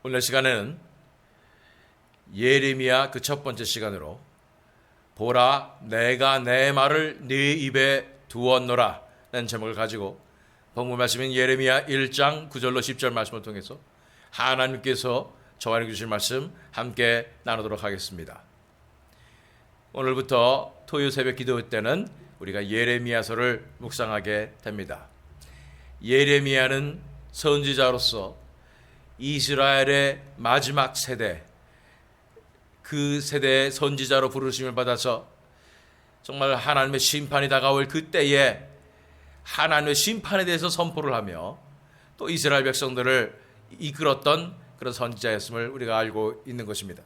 오늘 시간에는 예레미야 그 첫 번째 시간으로 보라 내가 내 말을 네 입에 두었노라 라는 제목을 가지고 본문 말씀인 예레미야 1장 9절로 10절 말씀을 통해서 하나님께서 저와 주실 말씀 함께 나누도록 하겠습니다. 오늘부터 토요 새벽 기도 때는 우리가 예레미야서를 묵상하게 됩니다. 예레미야는 선지자로서 이스라엘의 마지막 세대, 그 세대의 선지자로 부르심을 받아서 정말 하나님의 심판이 다가올 그때에 하나님의 심판에 대해서 선포를 하며 또 이스라엘 백성들을 이끌었던 그런 선지자였음을 우리가 알고 있는 것입니다.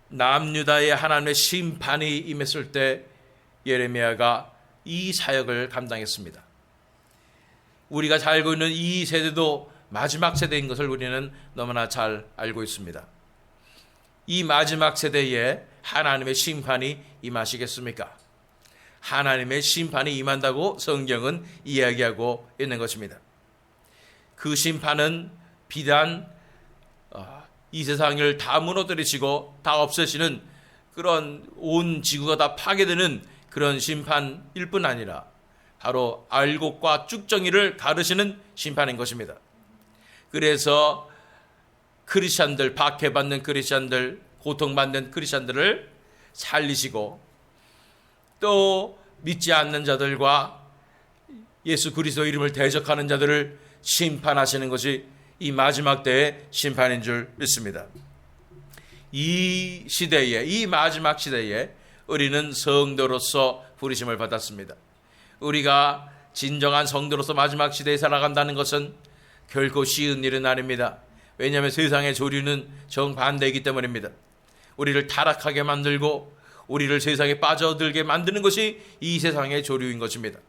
남유다의 하나님의 심판이 임했을 때 예레미야가 이 사역을 감당했습니다. 우리가 살고 있는 이 세대도 마지막 세대인 것을 우리는 너무나 잘 알고 있습니다. 이 마지막 세대에 하나님의 심판이 임하시겠습니까? 하나님의 심판이 임한다고 성경은 이야기하고 있는 것입니다. 그 심판은 비단 이 세상을 다 무너뜨리시고 다 없애시는 그런 온 지구가 다 파괴되는 그런 심판일 뿐 아니라 바로 알곡과 쭉정이를 가르시는 심판인 것입니다. 그래서 크리스찬들, 박해받는 크리스찬들, 고통받는 크리스찬들을 살리시고 또 믿지 않는 자들과 예수 그리스도 이름을 대적하는 자들을 심판하시는 것이 이 마지막 때의 심판인 줄 믿습니다. 이 시대에, 이 마지막 시대에 우리는 성도로서 부르심을 받았습니다. 우리가 진정한 성도로서 마지막 시대에 살아간다는 것은 결코 쉬운 일은 아닙니다. 왜냐하면 세상의 조류는 정반대이기 때문입니다. 우리를 타락하게 만들고 우리를 세상에 빠져들게 만드는 것이 이 세상의 조류인 것입니다.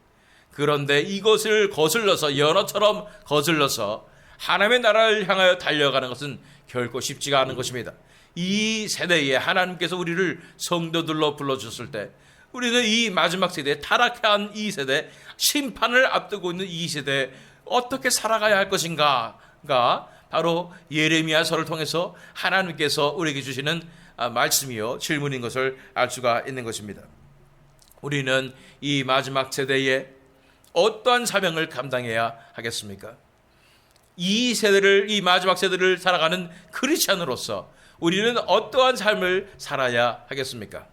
그런데 이것을 거슬러서 연어처럼 거슬러서 하나님의 나라를 향하여 달려가는 것은 결코 쉽지가 않은 것입니다. 이 세대에 하나님께서 우리를 성도들로 불러주셨을 때 우리는 이 마지막 세대에 타락한 이 세대, 심판을 앞두고 있는 이 세대에 어떻게 살아가야 할 것인가가 바로 예레미야서를 통해서 하나님께서 우리에게 주시는 말씀이요 질문인 것을 알 수가 있는 것입니다. 우리는 이 마지막 세대에 어떠한 사명을 감당해야 하겠습니까? 이 세대를, 이 마지막 세대를 살아가는 크리스찬으로서 우리는 어떠한 삶을 살아야 하겠습니까?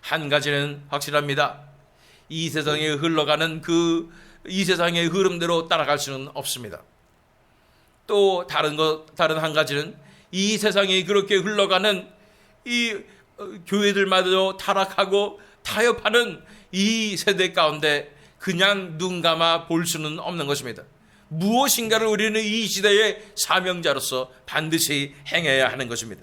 한 가지는 확실합니다. 이 세상에 흘러가는 이 세상의 흐름대로 따라갈 수는 없습니다. 또 다른 한 가지는 이 세상이 그렇게 흘러가는 이 교회들마저 타락하고 타협하는 이 세대 가운데 그냥 눈 감아 볼 수는 없는 것입니다. 무엇인가를 우리는 이 시대의 사명자로서 반드시 행해야 하는 것입니다.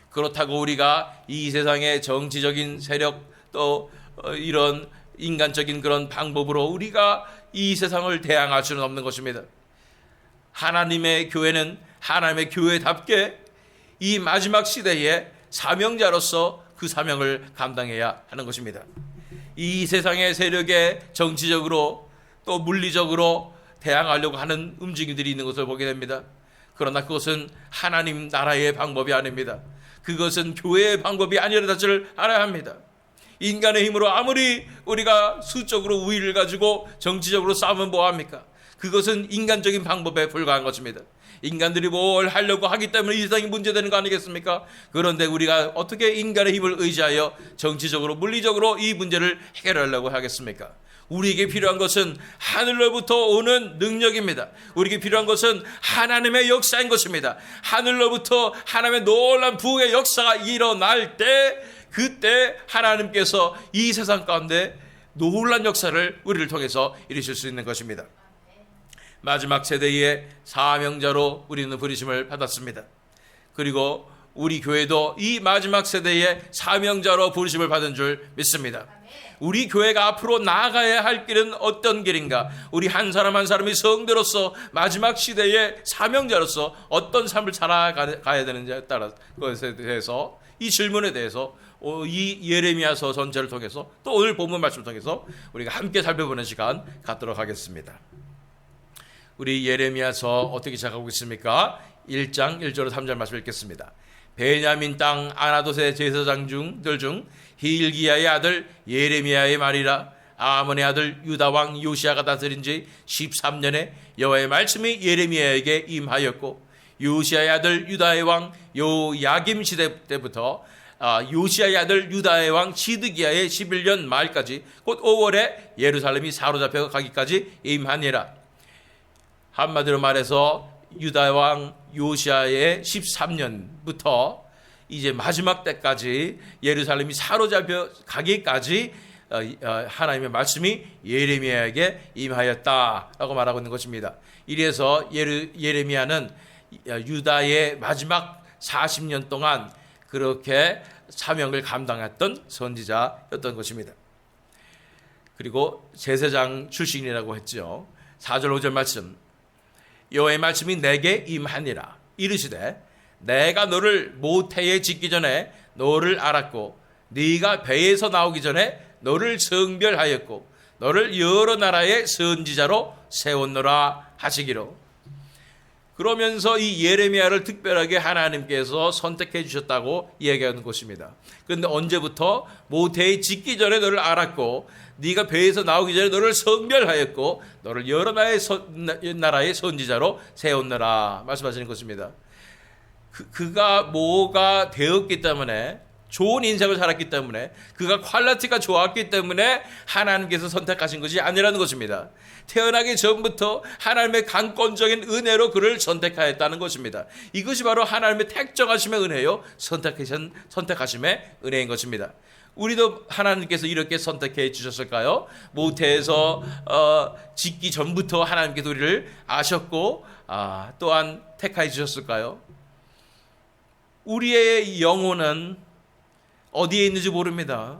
그렇다고 우리가 이 세상의 정치적인 세력 또 이런 인간적인 그런 방법으로 우리가 이 세상을 대항할 수는 없는 것입니다. 하나님의 교회는 하나님의 교회답게 이 마지막 시대에 사명자로서 그 사명을 감당해야 하는 것입니다. 이 세상의 세력에 정치적으로 또 물리적으로 대항하려고 하는 움직임들이 있는 것을 보게 됩니다. 그러나 그것은 하나님 나라의 방법이 아닙니다. 그것은 교회의 방법이 아니라는 사실을 알아야 합니다. 인간의 힘으로 아무리 우리가 수적으로 우위를 가지고 정치적으로 싸우면 뭐합니까? 그것은 인간적인 방법에 불과한 것입니다. 인간들이 뭘 하려고 하기 때문에 이 세상이 문제되는 거 아니겠습니까? 그런데 우리가 어떻게 인간의 힘을 의지하여 정치적으로 물리적으로 이 문제를 해결하려고 하겠습니까? 우리에게 필요한 것은 하늘로부터 오는 능력입니다. 우리에게 필요한 것은 하나님의 역사인 것입니다. 하늘로부터 하나님의 놀라운 부흥의 역사가 일어날 때 그때 하나님께서 이 세상 가운데 놀라운 역사를 우리를 통해서 이루실 수 있는 것입니다. 마지막 세대의 사명자로 우리는 부르심을 받았습니다. 그리고 우리 교회도 이 마지막 세대의 사명자로 부르심을 받은 줄 믿습니다. 우리 교회가 앞으로 나아가야 할 길은 어떤 길인가? 우리 한 사람 한 사람이 성도로서 마지막 시대의 사명자로서 어떤 삶을 살아가야 되는지에 따라 그것에 대해서 이 질문에 대해서 이 예레미야서 전체를 통해서 또 오늘 본문 말씀을 통해서 우리가 함께 살펴보는 시간 갖도록 하겠습니다. 우리 예레미야서 어떻게 시작하고 있습니까? 1장 1절로 3절 말씀 읽겠습니다. 베냐민 땅 아나돗의 제사장들 중 hil기야의 아들 예레미야의 말이라. 아몬의 아들 유다 왕 요시야가 다스린 지 13년에 여호와의 말씀이 예레미야에게 임하였고, 요시야의 아들 유다의 왕 요야김 시대 때부터 요시야의 아들 유다의 왕 시드기야의 11년 말까지 곧 5월에 예루살렘이 사로잡혀 가기까지 임하니라. 한마디로 말해서 유다 왕 요시야의 13년부터 이제 마지막 때까지 예루살렘이 사로잡혀 가기까지 하나님의 말씀이 예레미야에게 임하였다라고 말하고 있는 것입니다. 이래서 예레미야는 유다의 마지막 40년 동안 그렇게 사명을 감당했던 선지자였던 것입니다. 그리고 제사장 출신이라고 했죠. 4절 5절 말씀, 여호와의 말씀이 내게 임하니라. 이르시되 내가 너를 모태에 짓기 전에 너를 알았고, 네가 배에서 나오기 전에 너를 성별하였고, 너를 여러 나라의 선지자로 세웠노라 하시기로. 그러면서 이 예레미야를 특별하게 하나님께서 선택해 주셨다고 이야기하는 것입니다. 그런데 언제부터? 모태에 짓기 전에 너를 알았고, 네가 배에서 나오기 전에 너를 성별하였고, 너를 여러 나라의 선지자로 세웠노라 말씀하시는 것입니다. 그가 뭐가 되었기 때문에, 좋은 인생을 살았기 때문에, 그가 퀄리티가 좋았기 때문에 하나님께서 선택하신 것이 아니라는 것입니다. 태어나기 전부터 하나님의 강권적인 은혜로 그를 선택하였다는 것입니다. 이것이 바로 하나님의 택정하심의 은혜요, 선택하심의 은혜인 것입니다. 우리도 하나님께서 이렇게 선택해 주셨을까요? 모태에서 짓기 전부터 하나님께서 우리를 아셨고 또한 택하여 주셨을까요? 우리의 영혼은 어디에 있는지 모릅니다.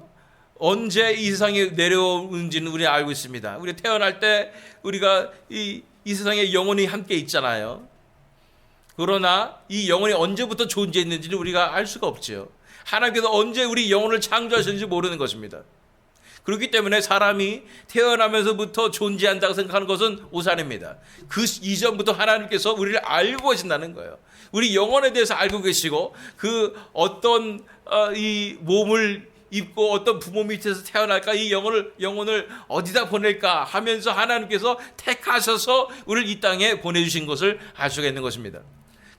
언제 이 세상에 내려오는지는 우리는 알고 있습니다. 우리 태어날 때 우리가 이 세상에 영혼이 함께 있잖아요. 그러나 이 영혼이 언제부터 존재했는지는 우리가 알 수가 없죠. 하나님께서 언제 우리 영혼을 창조하셨는지 모르는 것입니다. 그렇기 때문에 사람이 태어나면서부터 존재한다고 생각하는 것은 오산입니다. 그 이전부터 하나님께서 우리를 알고 계신다는 거예요. 우리 영혼에 대해서 알고 계시고, 그 어떤 이 몸을 입고 어떤 부모 밑에서 태어날까, 이 영혼을 어디다 보낼까 하면서 하나님께서 택하셔서 우리를 이 땅에 보내주신 것을 알 수가 있는 것입니다.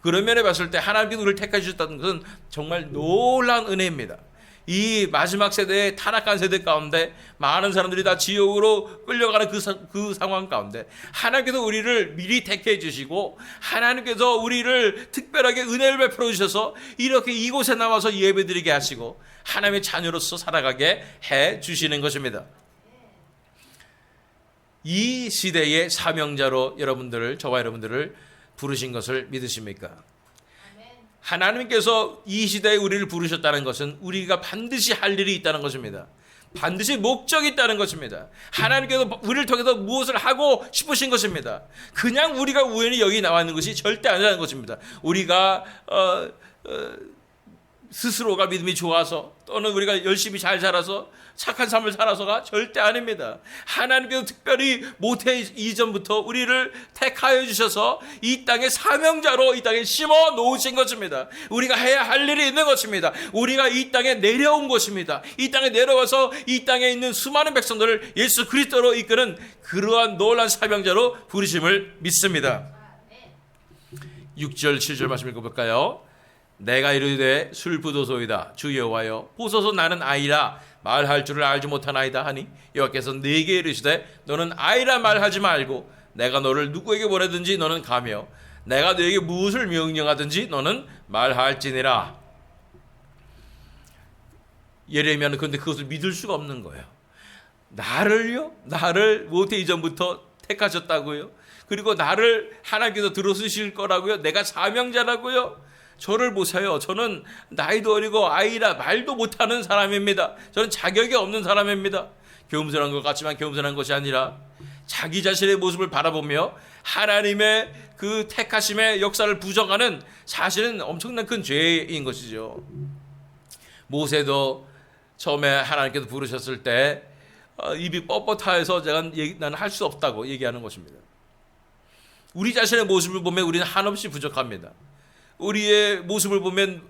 그런 면에 봤을 때 하나님께서 우리를 택해 주셨다는 것은 정말 놀라운 은혜입니다. 이 마지막 세대의 타락한 세대 가운데 많은 사람들이 다 지옥으로 끌려가는 그 상황 가운데 하나님께서 우리를 미리 택해 주시고, 하나님께서 우리를 특별하게 은혜를 베풀어 주셔서 이렇게 이곳에 나와서 예배드리게 하시고 하나님의 자녀로서 살아가게 해 주시는 것입니다. 이 시대의 사명자로 저와 여러분들을 부르신 것을 믿으십니까? 하나님께서 이 시대에 우리를 부르셨다는 것은 우리가 반드시 할 일이 있다는 것입니다. 반드시 목적이 있다는 것입니다. 하나님께서 우리를 통해서 무엇을 하고 싶으신 것입니다. 그냥 우리가 우연히 여기 나와 있는 것이 절대 아니라는 것입니다. 우리가 스스로가 믿음이 좋아서, 또는 우리가 열심히 잘 살아서 착한 삶을 살아서가 절대 아닙니다. 하나님께서 특별히 모태 이전부터 우리를 택하여 주셔서 이 땅의 사명자로 이 땅에 심어 놓으신 것입니다. 우리가 해야 할 일이 있는 것입니다. 우리가 이 땅에 내려온 것입니다. 이 땅에 내려와서 이 땅에 있는 수많은 백성들을 예수 그리스도로 이끄는 그러한 놀라운 사명자로 부르심을 믿습니다. 6절 7절 말씀 읽어볼까요? 내가 이르되 술부도소이다 주 여호와여 보소서 나는 아이라 말할 줄을 알지 못하나이다 하니, 여호와께서 네게 이르시되 너는 아이라 말하지 말고 내가 너를 누구에게 보내든지 너는 가며 내가 너에게 무엇을 명령하든지 너는 말할지니라. 예레미야는 그런데 그것을 믿을 수가 없는 거예요. 나를 모태 이전부터 택하셨다고요? 그리고 나를 하나님께서 들어쓰실 거라고요? 내가 사명자라고요? 저를 보세요. 저는 나이도 어리고 아이라 말도 못하는 사람입니다. 저는 자격이 없는 사람입니다. 겸손한 것 같지만 겸손한 것이 아니라 자기 자신의 모습을 바라보며 하나님의 그 택하심의 역사를 부정하는, 사실은 엄청난 큰 죄인 것이죠. 모세도 처음에 하나님께서 부르셨을 때 입이 뻣뻣해서 나는 할 수 없다고 얘기하는 것입니다. 우리 자신의 모습을 보면 우리는 한없이 부족합니다. 우리의 모습을 보면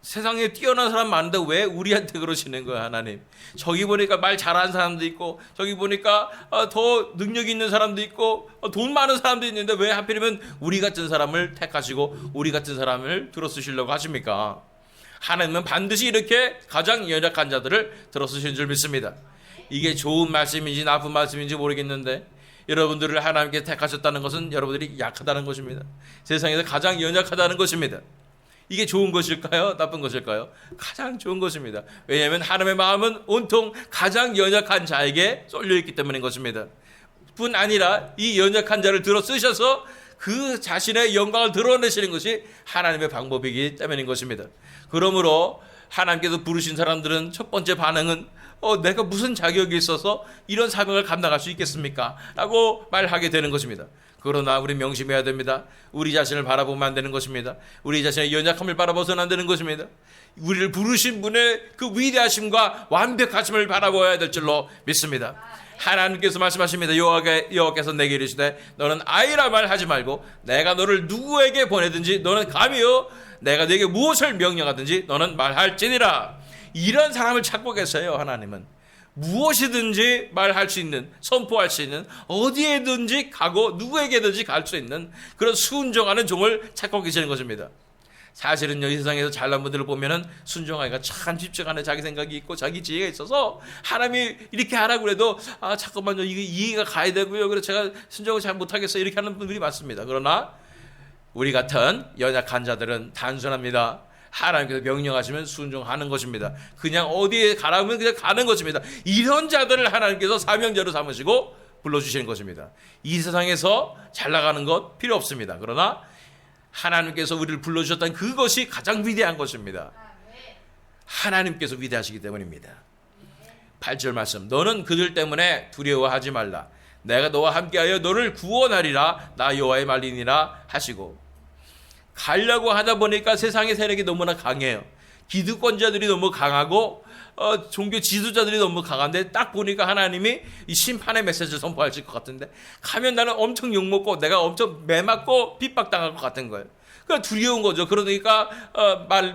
세상에 뛰어난 사람 많은데 왜 우리한테 그러시는 거야, 하나님? 저기 보니까 말 잘하는 사람도 있고, 저기 보니까 더 능력 있는 사람도 있고, 돈 많은 사람도 있는데 왜 하필이면 우리 같은 사람을 택하시고 우리 같은 사람을 들어쓰시려고 하십니까? 하나님은 반드시 이렇게 가장 연약한 자들을 들어쓰시는 줄 믿습니다. 이게 좋은 말씀인지 나쁜 말씀인지 모르겠는데 여러분들을 하나님께 택하셨다는 것은 여러분들이 약하다는 것입니다. 세상에서 가장 연약하다는 것입니다. 이게 좋은 것일까요? 나쁜 것일까요? 가장 좋은 것입니다. 왜냐하면 하나님의 마음은 온통 가장 연약한 자에게 쏠려있기 때문인 것입니다. 뿐 아니라 이 연약한 자를 들어 쓰셔서 그 자신의 영광을 드러내시는 것이 하나님의 방법이기 때문인 것입니다. 그러므로 하나님께서 부르신 사람들은 첫 번째 반응은 내가 무슨 자격이 있어서 이런 사명을 감당할 수 있겠습니까? 라고 말하게 되는 것입니다. 그러나 우리 명심해야 됩니다. 우리 자신을 바라보면 안 되는 것입니다. 우리 자신의 연약함을 바라봐서는 안 되는 것입니다. 우리를 부르신 분의 그 위대하심과 완벽하심을 바라보아야 될 줄로 믿습니다. 하나님께서 말씀하십니다. 여호와께서 내게 이르시되 너는 아이라 말하지 말고 내가 너를 누구에게 보내든지 너는 감히요 내가 네게 무엇을 명령하든지 너는 말할지니라. 이런 사람을 찾고 계세요. 하나님은 무엇이든지 말할 수 있는, 선포할 수 있는, 어디에든지 가고 누구에게든지 갈 수 있는 그런 순종하는 종을 찾고 계시는 것입니다. 사실은요, 이 세상에서 잘난 분들을 보면은 순종하기가 참 쉽지가 않아요. 자기 생각이 있고 자기 지혜가 있어서 하나님이 이렇게 하라고 그래도 잠깐만요, 이게 이해가 가야 되고요, 그래서 제가 순종을 잘 못하겠어요, 이렇게 하는 분들이 많습니다. 그러나 우리 같은 연약한 자들은 단순합니다. 하나님께서 명령하시면 순종하는 것입니다. 그냥 어디에 가라면 그냥 가는 것입니다. 이런 자들을 하나님께서 사명자로 삼으시고 불러주시는 것입니다. 이 세상에서 잘 나가는 것 필요 없습니다. 그러나 하나님께서 우리를 불러주셨다는 그것이 가장 위대한 것입니다. 하나님께서 위대하시기 때문입니다. 8절 말씀, 너는 그들 때문에 두려워하지 말라. 내가 너와 함께하여 너를 구원하리라. 나 여호와의 말이니라 하시고. 가려고 하다 보니까 세상의 세력이 너무나 강해요. 기득권자들이 너무 강하고 종교 지도자들이 너무 강한데 딱 보니까 하나님이 이 심판의 메시지를 선포하실 것 같은데 가면 나는 엄청 욕먹고 내가 엄청 매맞고 핍박당할 것 같은 거예요. 그러니까 두려운 거죠. 그러니까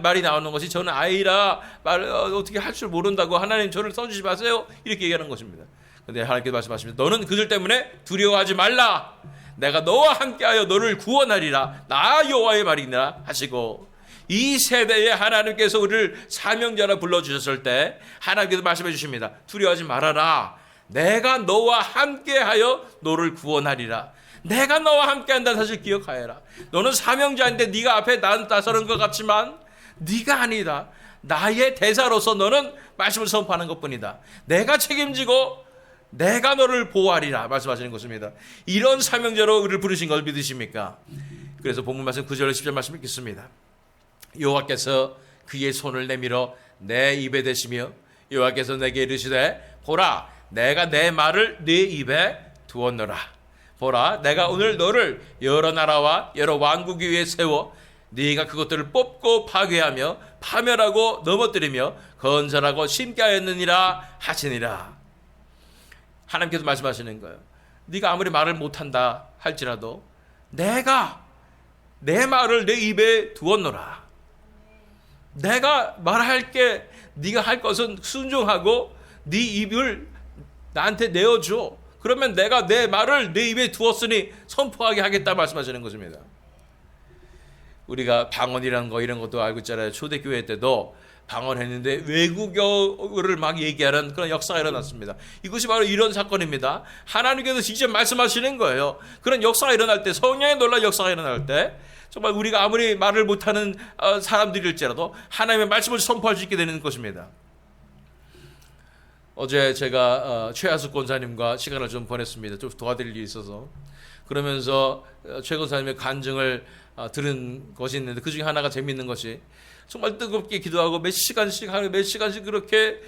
말이 나오는 것이 저는 아이라 어떻게 할 줄 모른다고 하나님 저를 써주지 마세요, 이렇게 얘기하는 것입니다. 그런데 하나님께서 말씀하십니다. 너는 그들 때문에 두려워하지 말라. 내가 너와 함께하여 너를 구원하리라. 나 여호와의 말이니라 하시고. 이 세대에 하나님께서 우리를 사명자라 불러주셨을 때 하나님께서 말씀해 주십니다. 두려워하지 말아라. 내가 너와 함께하여 너를 구원하리라. 내가 너와 함께한다는 사실 기억하여라. 너는 사명자인데 네가 앞에 나서는 것 같지만 네가 아니다. 나의 대사로서 너는 말씀을 선포하는 것뿐이다. 내가 책임지고 내가 너를 보호하리라 말씀하시는 것입니다. 이런 사명자로 우리를 부르신 걸 믿으십니까? 그래서 본문 말씀 9절 10절 말씀 읽겠습니다. 여호와께서 그의 손을 내밀어 내 입에 대시며 여호와께서 내게 이르시되 보라 내가 내 말을 네 입에 두었노라. 보라 내가 오늘 너를 여러 나라와 여러 왕국 위에 세워 네가 그것들을 뽑고 파괴하며 파멸하고 넘어뜨리며 건설하고 심게 하였느니라 하시니라. 하나님께서 말씀하시는 거예요. 네가 아무리 말을 못한다 할지라도 내가 내 말을 내 입에 두었노라. 내가 말할게. 네가 할 것은 순종하고 네 입을 나한테 내어줘. 그러면 내가 내 말을 내 입에 두었으니 선포하게 하겠다 말씀하시는 것입니다. 우리가 방언이라는 거 이런 것도 알고 있잖아요. 초대교회 때도 방언했는데 외국어를 막 얘기하는 그런 역사가 일어났습니다. 이것이 바로 이런 사건입니다. 하나님께서 직접 말씀하시는 거예요. 그런 역사가 일어날 때, 성령의 놀라운 역사가 일어날 때 정말 우리가 아무리 말을 못하는 사람들일지라도 하나님의 말씀을 선포할 수 있게 되는 것입니다. 어제 제가 최하숙 권사님과 시간을 좀 보냈습니다. 좀 도와드릴 일이 있어서. 그러면서 최 권사님의 간증을 들은 것이 있는데 그 중에 하나가 재미있는 것이 정말 뜨겁게 기도하고 몇 시간씩 그렇게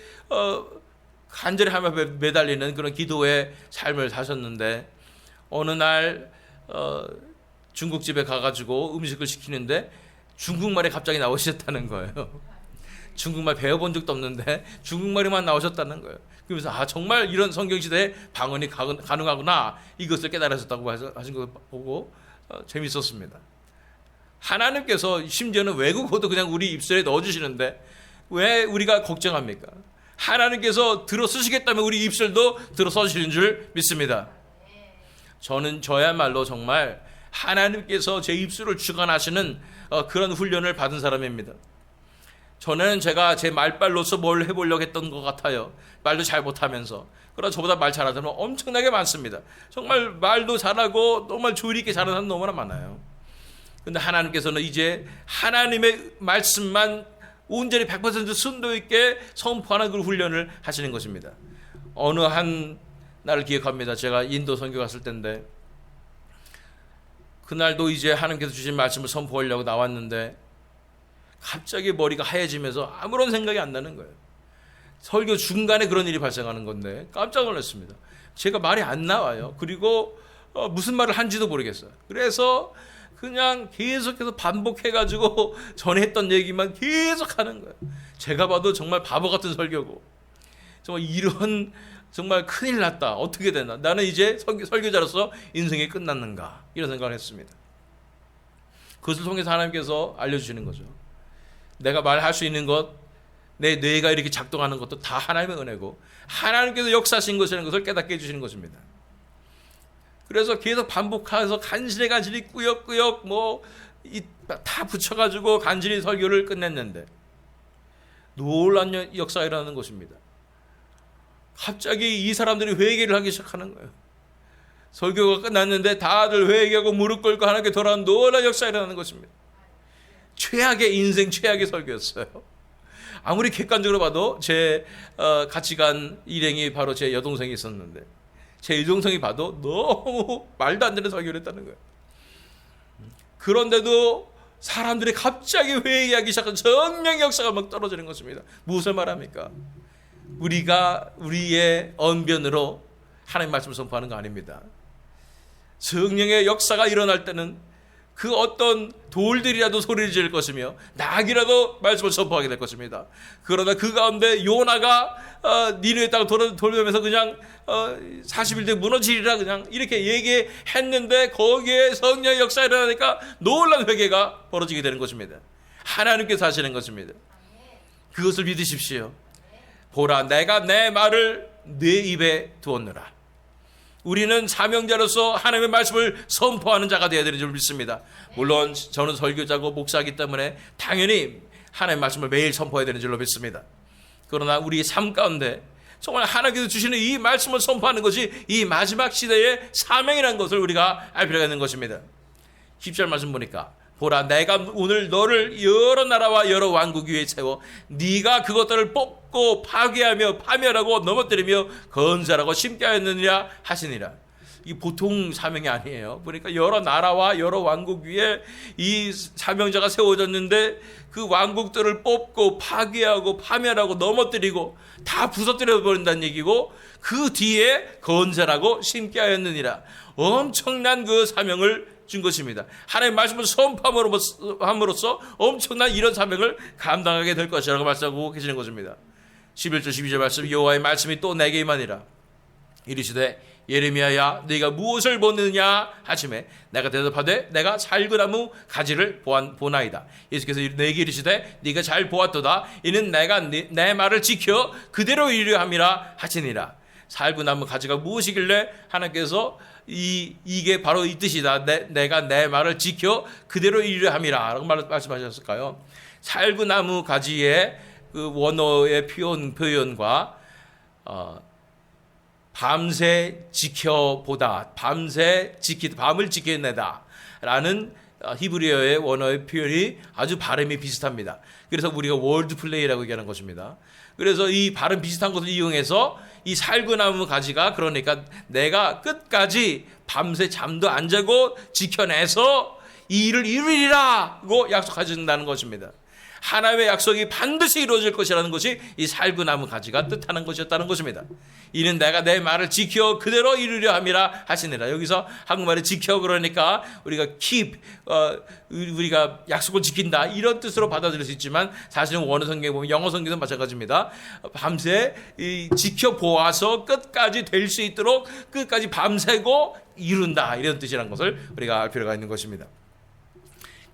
간절히 하며 매달리는 그런 기도의 삶을 사셨는데 어느 날 중국집에 가가지고 음식을 시키는데 중국말이 갑자기 나오셨다는 거예요. 중국말 배워본 적도 없는데 중국말이만 나오셨다는 거예요. 그러면서 정말 이런 성경시대에 방언이 가능하구나, 이것을 깨달으셨다고 하신 거 보고 재밌었습니다. 하나님께서 심지어는 외국어도 그냥 우리 입술에 넣어주시는데 왜 우리가 걱정합니까? 하나님께서 들어 쓰시겠다면 우리 입술도 들어 써주시는 줄 믿습니다. 저야말로 정말 하나님께서 제 입술을 주관하시는 그런 훈련을 받은 사람입니다. 저는 제가 제 말빨로서 뭘 해보려고 했던 것 같아요. 말도 잘 못하면서. 그러나 저보다 말 잘하는 사람은 엄청나게 많습니다. 정말 말도 잘하고 정말 조리 있게 잘하는 사람 너무나 많아요. 근데 하나님께서는 이제 하나님의 말씀만 온전히 100% 순도 있게 선포하는 그 훈련을 하시는 것입니다. 어느 한 날을 기억합니다. 제가 인도 선교 갔을 때인데, 그날도 이제 하나님께서 주신 말씀을 선포하려고 나왔는데 갑자기 머리가 하얘지면서 아무런 생각이 안 나는 거예요. 설교 중간에 그런 일이 발생하는 건데 깜짝 놀랐습니다. 제가 말이 안 나와요. 그리고 무슨 말을 한지도 모르겠어요. 그래서 그냥 계속해서 반복해가지고 전에 했던 얘기만 계속 하는 거예요. 제가 봐도 정말 바보 같은 설교고, 정말 이런 정말 큰일 났다, 어떻게 되나, 나는 이제 설교자로서 인생이 끝났는가, 이런 생각을 했습니다. 그것을 통해서 하나님께서 알려주시는 거죠. 내가 말할 수 있는 것, 내 뇌가 이렇게 작동하는 것도 다 하나님의 은혜고 하나님께서 역사하신 것이라는 것을 깨닫게 해주시는 것입니다. 그래서 계속 반복해서 간신히 꾸역꾸역 다 붙여가지고 간신히 설교를 끝냈는데 놀란 역사가 일어나는 것입니다. 갑자기 이 사람들이 회개를 하기 시작하는 거예요. 설교가 끝났는데 다들 회개하고 무릎 꿇고 하나님께 돌아온 놀란 역사가 일어나는 것입니다. 최악의 인생 최악의 설교였어요. 아무리 객관적으로 봐도 제 같이 간 일행이 바로 제 여동생이 있었는데 제 여동생이 봐도 너무 말도 안 되는 설교를 했다는 거예요. 그런데도 사람들이 갑자기 회개하기 시작한 성령의 역사가 막 떨어지는 것입니다. 무엇을 말합니까? 우리가 우리의 언변으로 하나님 말씀을 선포하는 거 아닙니다. 성령의 역사가 일어날 때는 그 어떤 돌들이라도 소리를 지를 것이며 낙이라도 말씀을 선포하게 될 것입니다. 그러나 그 가운데 요나가 니느웨 땅을 돌면서 그냥 40일 무너지리라 그냥 이렇게 얘기했는데 거기에 성령의 역사가 일어나니까 놀란 회개가 벌어지게 되는 것입니다. 하나님께서 하시는 것입니다. 그것을 믿으십시오. 보라, 내가 내 말을 네 입에 두었노라. 우리는 사명자로서 하나님의 말씀을 선포하는 자가 되어야 되는 줄 믿습니다. 물론 저는 설교자고 목사이기 때문에 당연히 하나님의 말씀을 매일 선포해야 되는 줄로 믿습니다. 그러나 우리 삶 가운데 정말 하나님께서 주시는 이 말씀을 선포하는 것이 이 마지막 시대의 사명이라는 것을 우리가 알 필요가 있는 것입니다. 10절 말씀 보니까 보라, 내가 오늘 너를 여러 나라와 여러 왕국 위에 세워 네가 그것들을 뽑고 파괴하며 파멸하고 넘어뜨리며 건설하고 심게 하였느니라 하시니라. 이게 보통 사명이 아니에요. 그러니까 여러 나라와 여러 왕국 위에 이 사명자가 세워졌는데 그 왕국들을 뽑고 파괴하고 파멸하고 넘어뜨리고 다 부서뜨려 버린다는 얘기고, 그 뒤에 건설하고 심게 하였느니라. 엄청난 그 사명을 준 것입니다. 하나님의 말씀을 선포함으로써 엄청난 이런 사명을 감당하게 될 것이라고 말씀하고 계시는 것입니다. 11절 12절 말씀, 여호와의 말씀이 또 내게 임하니라. 이르시되 예레미야야, 네가 무엇을 보느냐 하시매 내가 대답하되 내가 살구나무 가지를 보나이다. 예수께서 내게 이르시되 네가 잘 보았도다. 이는 내가 내 말을 지켜 그대로 이루려 함이라 하시니라. 살구나무 가지가 무엇이길래 하나님께서 이게 바로 이 뜻이다. 내가 내 말을 지켜 그대로 이루려 함이라 라고 말씀하셨을까요? 살구나무 가지의 그 원어의 표현과 밤새 지켜보다, 밤을 지켜내다 라는 히브리어의 원어의 표현이 아주 발음이 비슷합니다. 그래서 우리가 월드 플레이라고 얘기하는 것입니다. 그래서 이 발음 비슷한 것을 이용해서 이 살구나무 가지가, 그러니까 내가 끝까지 밤새 잠도 안 자고 지켜내서 이 일을 이루리라고 약속하신다는 것입니다. 하나님의 약속이 반드시 이루어질 것이라는 것이 이 살구나무 가지가 뜻하는 것이었다는 것입니다. 이는 내가 내 말을 지켜 그대로 이루려 함이라 하시니라. 여기서 한국말에 지켜 그러니까 우리가 keep, 우리가 약속을 지킨다 이런 뜻으로 받아들일 수 있지만 사실은 원어 성경에 보면 영어 성경도 마찬가지입니다. 밤새 지켜보아서 끝까지 될 수 있도록 끝까지 밤새고 이룬다 이런 뜻이라는 것을 우리가 알 필요가 있는 것입니다.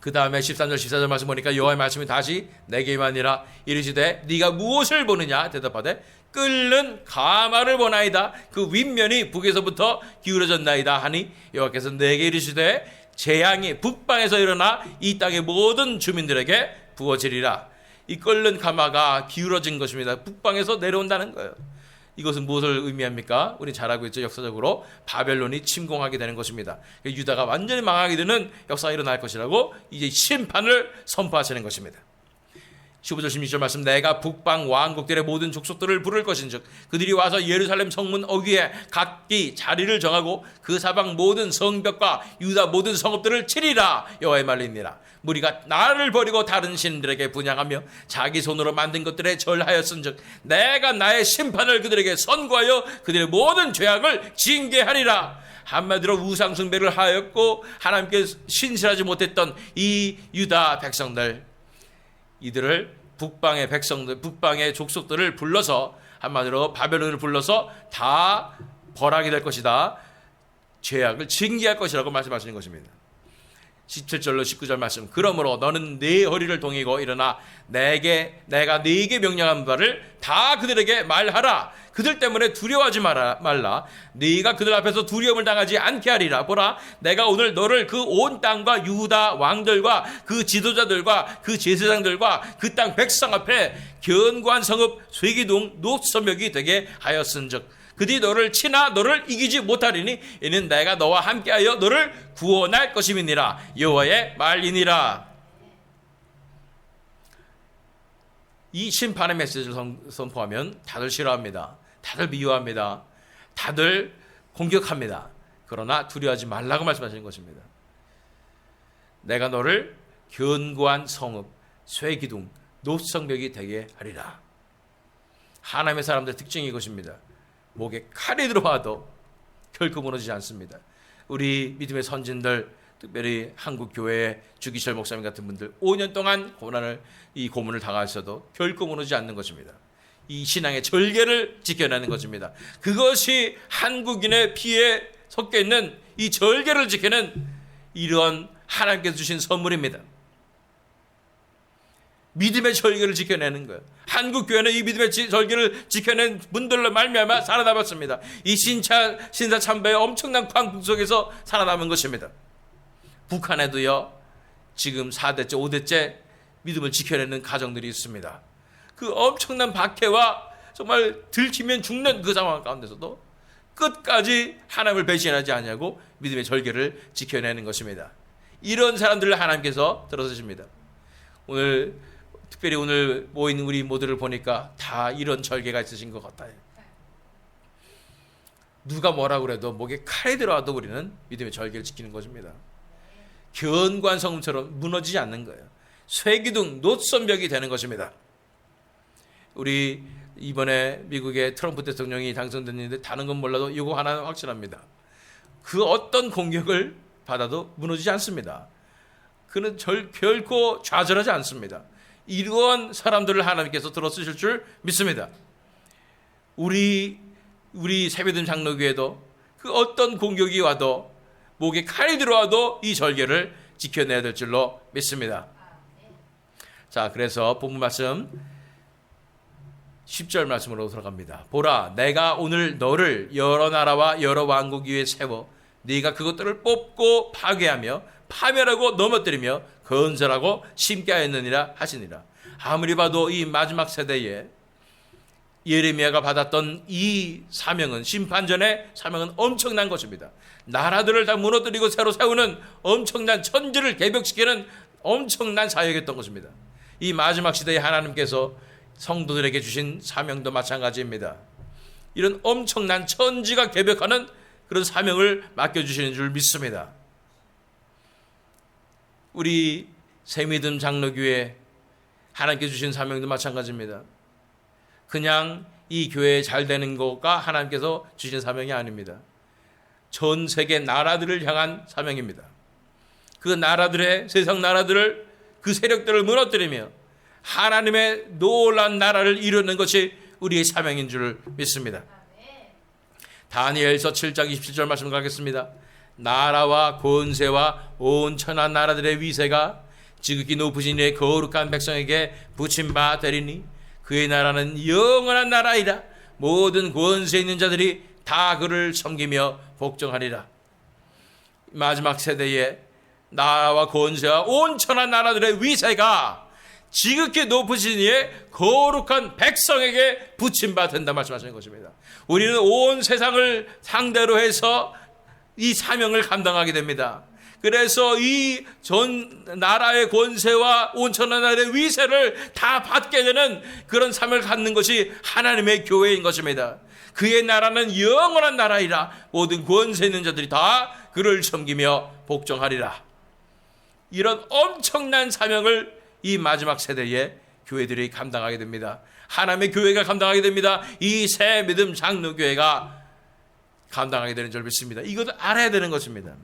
그 다음에 13절 14절 말씀 보니까 여호와의 말씀이 다시 내게 임하니라. 이르시되 네가 무엇을 보느냐 대답하되 끓는 가마를 보나이다. 그 윗면이 북에서부터 기울어졌나이다 하니 여호와께서 내게 이르시되 재앙이 북방에서 일어나 이 땅의 모든 주민들에게 부어지리라. 이 끓는 가마가 기울어진 것입니다. 북방에서 내려온다는 거예요. 이것은 무엇을 의미합니까? 우리 잘 알고 있죠. 역사적으로 바벨론이 침공하게 되는 것입니다. 유다가 완전히 망하게 되는 역사가 일어날 것이라고 이제 심판을 선포하시는 것입니다. 15절 16절 말씀 내가 북방 왕국들의 모든 족속들을 부를 것인즉 그들이 와서 예루살렘 성문 어귀에 각기 자리를 정하고 그 사방 모든 성벽과 유다 모든 성읍들을 치리라. 여호와의 말이니라. 무리가 나를 버리고 다른 신들에게 분향하며 자기 손으로 만든 것들에 절하였은즉 내가 나의 심판을 그들에게 선고하여 그들의 모든 죄악을 징계하리라. 한마디로 우상 숭배를 하였고 하나님께 신실하지 못했던 이 유다 백성들, 이들을 북방의 백성들, 북방의 족속들을 불러서 한마디로 바벨론을 불러서 다 벌하게 될 것이다. 죄악을 징계할 것이라고 말씀하시는 것입니다. 17절로 19절 말씀. 그러므로 너는 네 허리를 동이고 일어나 내가 네게 명령한 바를 다 그들에게 말하라. 그들 때문에 두려워하지 말라. 네가 그들 앞에서 두려움을 당하지 않게 하리라. 보라, 내가 오늘 너를 그 온 땅과 유다 왕들과 그 지도자들과 그 제사장들과 그 땅 백성 앞에 견고한 성읍 쇠기둥 노선벽이 되게 하였은즉 그들이 너를 치나 너를 이기지 못하리니 이는 내가 너와 함께하여 너를 구원할 것임이니라. 여호와의 말이니라. 이 심판의 메시지를 선포하면 다들 싫어합니다. 다들 미워합니다. 다들 공격합니다. 그러나 두려워하지 말라고 말씀하시는 것입니다. 내가 너를 견고한 성읍 쇠기둥 노성벽이 되게 하리라. 하나님의 사람들의 특징이 이것입니다. 목에 칼이 들어와도 결코 무너지지 않습니다. 우리 믿음의 선진들, 특별히 한국 교회의 주기철 목사님 같은 분들 5년 동안 이 고문을 당하셔도 결코 무너지지 않는 것입니다. 이 신앙의 절개를 지켜내는 것입니다. 그것이 한국인의 피에 섞여 있는 이 절개를 지키는 이런 하나님께서 주신 선물입니다. 믿음의 절개를 지켜내는 거예요. 한국 교회는 이 믿음의 절개를 지켜낸 분들로 말미암아 살아남았습니다. 이 신사 참배의 엄청난 광풍 속에서 살아남은 것입니다. 북한에도요, 지금 4대째, 5대째 믿음을 지켜내는 가정들이 있습니다. 그 엄청난 박해와 정말 들키면 죽는 그 상황 가운데서도 끝까지 하나님을 배신하지 않냐고 믿음의 절개를 지켜내는 것입니다. 이런 사람들을 하나님께서 들어서십니다. 특별히 오늘 모인 우리 모두를 보니까 다 이런 절개가 있으신 것 같아요. 누가 뭐라 그래도 목에 칼이 들어와도 우리는 믿음의 절개를 지키는 것입니다. 견고한 성음처럼 무너지지 않는 거예요. 쇠기둥 노선벽이 되는 것입니다. 우리 이번에 미국의 트럼프 대통령이 당선됐는데 다른 건 몰라도 이거 하나는 확실합니다. 그 어떤 공격을 받아도 무너지지 않습니다. 그는 결코 좌절하지 않습니다. 이런 사람들을 하나님께서 들어쓰실 줄 믿습니다. 우리 세배든 장로교회도 그 어떤 공격이 와도 목에 칼이 들어와도 이 절개를 지켜내야 될 줄로 믿습니다. 자, 그래서 본문 말씀 10절 말씀으로 들어갑니다. 보라, 내가 오늘 너를 여러 나라와 여러 왕국 위에 세워 네가 그것들을 뽑고 파괴하며 파멸하고 넘어뜨리며 건설하고 심게 하였느니라 하시니라. 아무리 봐도 이 마지막 세대에 예레미야가 받았던 이 사명은, 심판전의 사명은 엄청난 것입니다. 나라들을 다 무너뜨리고 새로 세우는 엄청난, 천지를 개벽시키는 엄청난 사역이었던 것입니다. 이 마지막 시대에 하나님께서 성도들에게 주신 사명도 마찬가지입니다. 이런 엄청난 천지가 개벽하는 그런 사명을 맡겨주시는 줄 믿습니다. 우리 새미듬 장로교회 하나님께 주신 사명도 마찬가지입니다. 그냥 이 교회 잘 되는 것과 하나님께서 주신 사명이 아닙니다. 전 세계 나라들을 향한 사명입니다. 그 나라들의, 세상 나라들을, 그 세력들을 무너뜨리며 하나님의 놀라운 나라를 이루는 것이 우리의 사명인 줄 믿습니다. 다니엘서 7장 27절 말씀 가겠습니다. 나라와 권세와 온 천하 나라들의 위세가 지극히 높으신 이의 거룩한 백성에게 붙임 바 되리니 그의 나라는 영원한 나라이라. 모든 권세 있는 자들이 다 그를 섬기며 복종하리라. 마지막 세대에 나라와 권세와 온 천하 나라들의 위세가 지극히 높으신 이의 거룩한 백성에게 붙임 바 된다 말씀하시는 것입니다. 우리는 온 세상을 상대로 해서 이 사명을 감당하게 됩니다. 그래서 이 전 나라의 권세와 온 천하 나라의 위세를 다 받게 되는 그런 삶을 갖는 것이 하나님의 교회인 것입니다. 그의 나라는 영원한 나라이라. 모든 권세 있는 자들이 다 그를 섬기며 복종하리라. 이런 엄청난 사명을 이 마지막 세대의 교회들이 감당하게 됩니다. 하나님의 교회가 감당하게 됩니다. 이 새 믿음 장로교회가 감당하게 되는 줄 믿습니다. 이것도 알아야 되는 것입니다.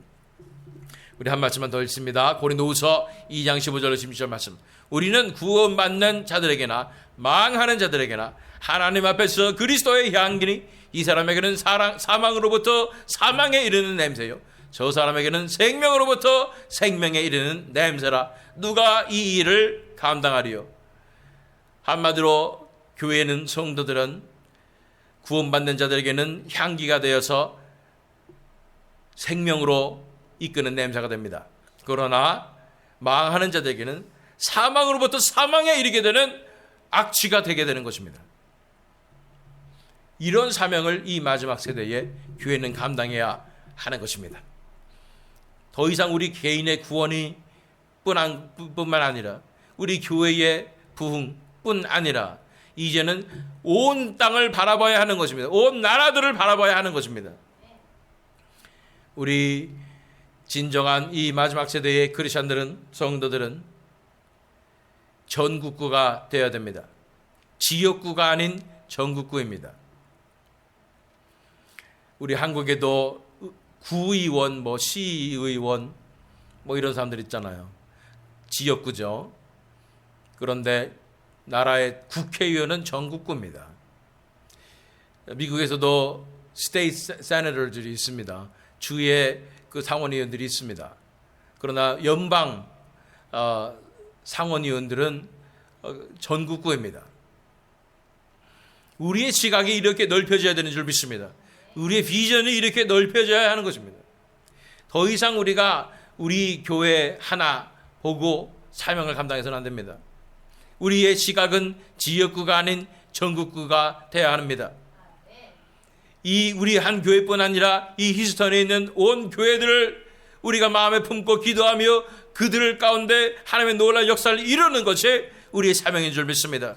우리 한 말씀만 더 읽습니다. 고린도후서 2장 15절 16절 말씀. 우리는 구원받는 자들에게나 망하는 자들에게나 하나님 앞에서 그리스도의 향기니 이 사람에게는 사망으로부터 사망에 이르는 냄새요, 저 사람에게는 생명으로부터 생명에 이르는 냄새라. 누가 이 일을 감당하리요? 한마디로 교회는, 성도들은 구원받는 자들에게는 향기가 되어서 생명으로 이끄는 냄새가 됩니다. 그러나 망하는 자들에게는 사망으로부터 사망에 이르게 되는 악취가 되게 되는 것입니다. 이런 사명을 이 마지막 세대의 교회는 감당해야 하는 것입니다. 더 이상 우리 개인의 구원이 뿐만 아니라 우리 교회의 부흥뿐 아니라 이제는 온 땅을 바라봐야 하는 것입니다. 온 나라들을 바라봐야 하는 것입니다. 우리 진정한 이 마지막 세대의 크리스천들은, 성도들은 전국구가 되어야 됩니다. 지역구가 아닌 전국구입니다. 우리 한국에도 구의원, 시의원 이런 사람들 있잖아요. 지역구죠. 그런데 나라의 국회의원은 전국구입니다. 미국에서도 스테이트 세네터들이 있습니다. 주의 그 상원의원들이 있습니다. 그러나 연방 상원의원들은 전국구입니다. 우리의 시각이 이렇게 넓혀져야 되는 줄 믿습니다. 우리의 비전이 이렇게 넓혀져야 하는 것입니다. 더 이상 우리가 우리 교회 하나 보고 사명을 감당해서는 안 됩니다. 우리의 시각은 지역구가 아닌 전국구가 되어야 합니다. 이 우리 한 교회뿐 아니라 이 히스턴에 있는 온 교회들을 우리가 마음에 품고 기도하며 그들 가운데 하나님의 놀라운 역사를 이루는 것이 우리의 사명인 줄 믿습니다.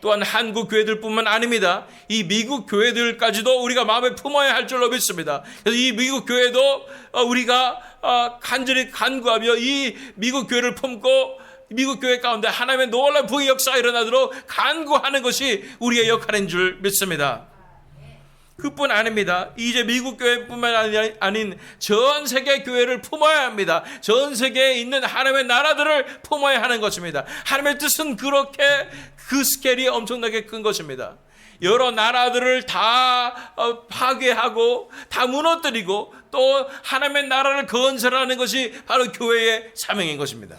또한 한국 교회들뿐만 아닙니다. 이 미국 교회들까지도 우리가 마음에 품어야 할 줄로 믿습니다. 그래서 이 미국 교회도 우리가 간절히 간구하며 이 미국 교회를 품고 미국 교회 가운데 하나님의 놀라운 부의 역사가 일어나도록 간구하는 것이 우리의 역할인 줄 믿습니다. 그뿐 아닙니다. 이제 미국 교회뿐만 아닌 전 세계 교회를 품어야 합니다. 전 세계에 있는 하나님의 나라들을 품어야 하는 것입니다. 하나님의 뜻은 그렇게 그 스케일이 엄청나게 큰 것입니다. 여러 나라들을 다 파괴하고 다 무너뜨리고 또 하나님의 나라를 건설하는 것이 바로 교회의 사명인 것입니다.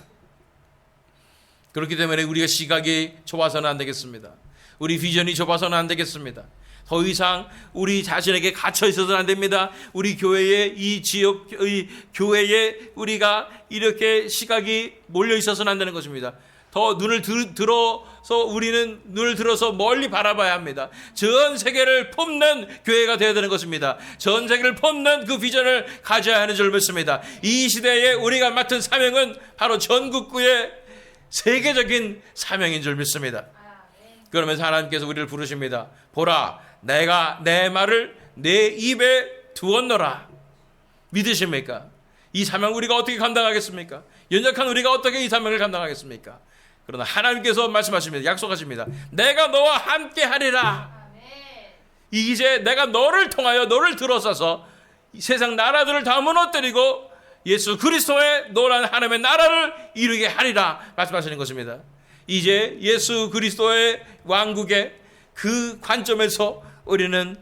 그렇기 때문에 우리가 시각이 좁아서는 안 되겠습니다. 우리 비전이 좁아서는 안 되겠습니다. 더 이상 우리 자신에게 갇혀 있어서는 안 됩니다. 우리 교회에 이 지역 이 교회에 우리가 이렇게 시각이 몰려 있어서는 안 되는 것입니다. 더 눈을 들어서 우리는 눈을 들어서 멀리 바라봐야 합니다. 전 세계를 품는 교회가 되어야 되는 것입니다. 전 세계를 품는 그 비전을 가져야 하는 줄 믿습니다. 이 시대에 우리가 맡은 사명은 바로 전국구의 세계적인 사명인 줄 믿습니다. 그러면서 하나님께서 우리를 부르십니다. 보라, 내가 내 말을 내 입에 두었노라. 믿으십니까? 이 사명 우리가 어떻게 감당하겠습니까? 연약한 우리가 어떻게 이 사명을 감당하겠습니까? 그러나 하나님께서 말씀하십니다. 약속하십니다. 내가 너와 함께 하리라. 이제 내가 너를 통하여 너를 들어서서 세상 나라들을 다 무너뜨리고 예수 그리스도의 노란 하나님의 나라를 이루게 하리라 말씀하시는 것입니다. 이제 예수 그리스도의 왕국의 그 관점에서 우리는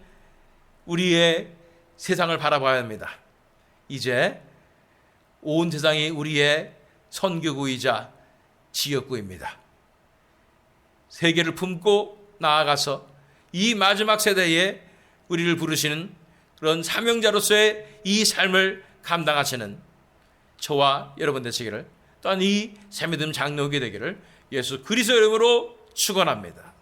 우리의 세상을 바라봐야 합니다. 이제 온 세상이 우리의 선교구이자 지역구입니다. 세계를 품고 나아가서 이 마지막 세대에 우리를 부르시는 그런 사명자로서의 이 삶을 감당하시는 저와 여러분 되시기를, 또한 이 새믿음 장로교회 되기를 예수 그리스도 이름으로 축원합니다.